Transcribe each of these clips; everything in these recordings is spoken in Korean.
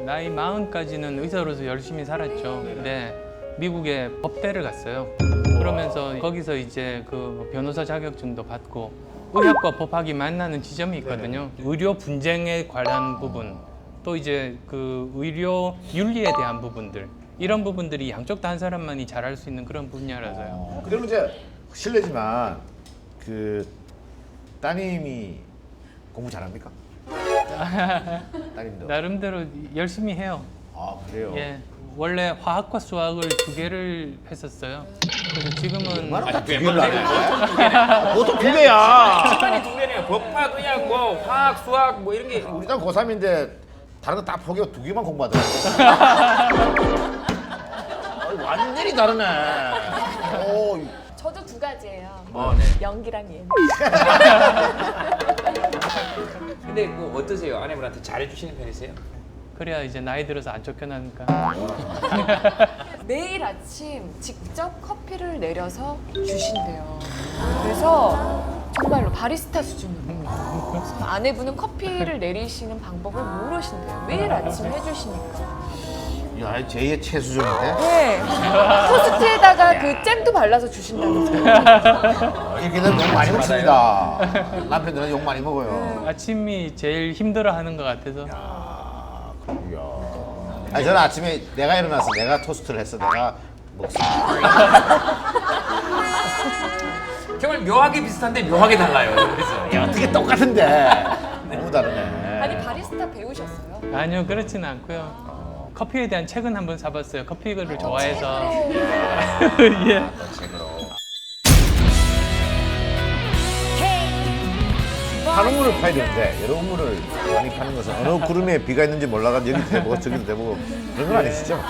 나이 40까지는 의사로서 열심히 살았죠. 근데 미국에 법대를 갔어요. 그러면서 거기서 이제 그 변호사 자격증도 받고 의학과 법학이 만나는 지점이 있거든요. 의료 분쟁에 관한 부분, 또 이제 그 의료 윤리에 대한 부분들, 이런 부분들이 양쪽 다 한 사람만이 잘할 수 있는 그런 분야라서요. 그러면 이제 실례지만 그 따님이 공부 잘합니까? 따님도. 나름대로 열심히 해요. 아 그래요? 예. 원래 화학과 수학을 2개를 했었어요. 그래서 지금은 얼마나 두 개를 하네? 보통 2개야. 시간이 2개네요. 법학, 의학, 뭐 화학, 수학 뭐 이런 게. 우리 딸 고3인데 다른 거 다 포기하고 2개만 공부하더라고. 완전히 다르네. 오, 저도 2가지예요. 네. 연기랑 예능. 근데 뭐 어떠세요? 아내분한테 잘해주시는 편이세요? 그래야 이제 나이 들어서 안 쫓겨나니까. 매일 아침 직접 커피를 내려서 주신대요. 그래서 정말로 바리스타 수준으로. 아내분은 커피를 내리시는 방법을 모르신대요. 매일 아침 해주시니까. 야, 제2의 최수종인데? 네. 토스트에다가 그 잼도 발라서 주신다면서요. 이렇게 되면 욕 많이 먹습니다. 남편들은 욕 많이 먹어요. 아침이 제일 힘들어하는 것 같아서. 이야. 아니 저는 아침에 내가 일어나서 내가 토스트를 했어. 내가 먹습니다. 정말 묘하게 비슷한데 묘하게 달라요. 그래서 야, 어떻게 똑같은데? 너무 다르네. 아니 바리스타 배우셨어요? 아니요, 그렇지는 않고요. 커피에 대한 책은 한번 사봤어요. 커피를 좋아해서. 예. 한 우물을 파야 되는데 여러 우물을 많이 파는 것은 어느 구름에 비가 있는지 몰라가지고 여기도 대보고 저기도 대보고 그런 건 아니시죠?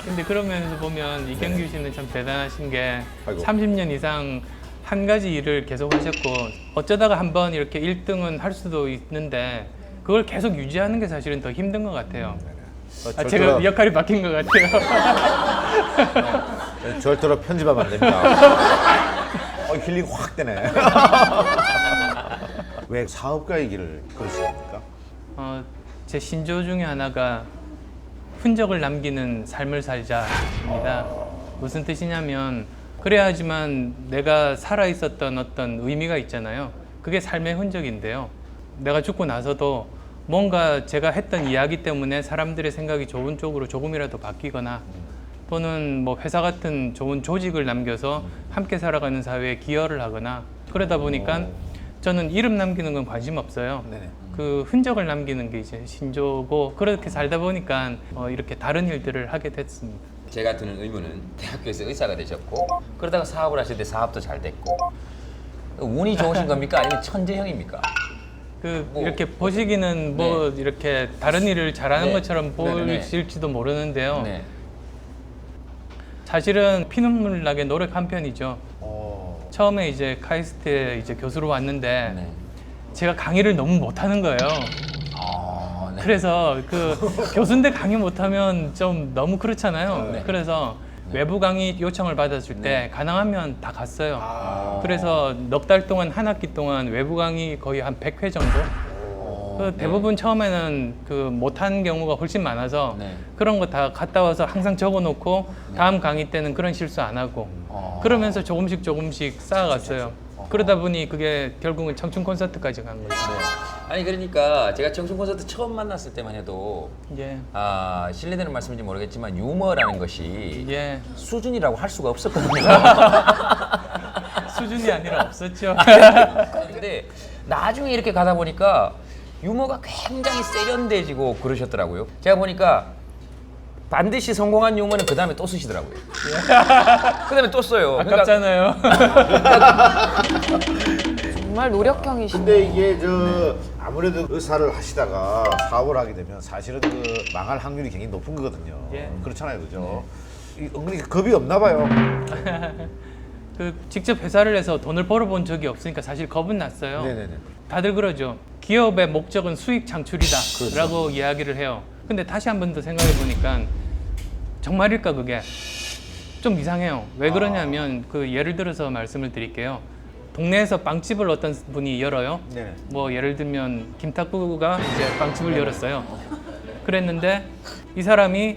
근데 그런 면에서 보면 이경규 씨는 참 대단하신 게 아이고. 30년 이상 한 가지 일을 계속 하셨고 어쩌다가 한번 이렇게 1등은 할 수도 있는데 그걸 계속 유지하는 게 사실은 더 힘든 것 같아요. 제가 역할이 바뀐 것 같아요. 절대로 편집하면 안 됩니다. 힐링 확 되네. 왜 사업가의 길을 걸으십니까? 제 신조 중에 하나가 흔적을 남기는 삶을 살자입니다. 무슨 뜻이냐면 그래야지만 내가 살아있었던 어떤 의미가 있잖아요. 그게 삶의 흔적인데요. 내가 죽고 나서도 뭔가 제가 했던 이야기 때문에 사람들의 생각이 좋은 쪽으로 조금이라도 바뀌거나 또는 뭐 회사 같은 좋은 조직을 남겨서 함께 살아가는 사회에 기여를 하거나 그러다 보니까 저는 이름 남기는 건 관심 없어요. 네네. 그 흔적을 남기는 게 이제 신조고 그렇게 살다 보니까 이렇게 다른 일들을 하게 됐습니다. 제가 드는 의문은 대학교에서 의사가 되셨고 그러다가 사업을 하실 때 사업도 잘 됐고 운이 좋으신 겁니까? 아니면 천재형입니까? 뭐, 이렇게 보시기는 뭐 이렇게 다른 일을 잘하는 네. 것처럼 네네네. 보일지도 모르는데요. 네. 사실은 피눈물 나게 노력한 편이죠. 처음에 이제 카이스트에 이제 교수로 왔는데 네. 제가 강의를 너무 못하는 거예요. 네. 그래서 그 교수인데 강의 못하면 좀 너무 그렇잖아요. 네. 그래서 외부 강의 요청을 받았을 때 가능하면 다 갔어요. 그래서 넉 달 동안 한 학기 동안 외부 강의 거의 한 100회 정도. 그 대부분 처음에는 그 못한 경우가 훨씬 많아서 네. 그런 거 다 갔다 와서 항상 적어놓고 다음 강의 때는 그런 실수 안 하고 그러면서 조금씩 쌓아갔어요. 그러다 보니 그게 결국은 청춘 콘서트까지 간 거죠. 아니 그러니까 제가 청춘 콘서트 처음 만났을 때만 해도 예, 실례되는 말씀인지 모르겠지만 유머라는 것이 예. 수준이라고 할 수가 없었거든요. 수준이 아니라 없었죠. 근데 나중에 이렇게 가다 보니까 유머가 굉장히 세련돼지고 그러셨더라고요. 제가 보니까 반드시 성공한 유머는 그 다음에 또 쓰시더라고요. 그 다음에 또 써요. 아깝잖아요. 정말 노력형이시네. 근데 이게 아무래도 의사를 하시다가 사업을 하게 되면 사실은 그 망할 확률이 굉장히 높은 거거든요. 예. 그렇잖아요, 그죠? 은근히 겁이 없나 봐요. 직접 회사를 해서 돈을 벌어본 적이 없으니까 사실 겁은 났어요. 네네네. 다들 그러죠. 기업의 목적은 수익 창출이다 라고 이야기를 해요. 근데 다시 한 번 더 생각해 보니까 정말일까 그게 좀 이상해요. 왜 그러냐면 그 예를 들어서 말씀을 드릴게요. 동네에서 빵집을 어떤 분이 열어요. 네. 뭐 예를 들면 김탁구가 이제 빵집을 열었어요. 그랬는데 이 사람이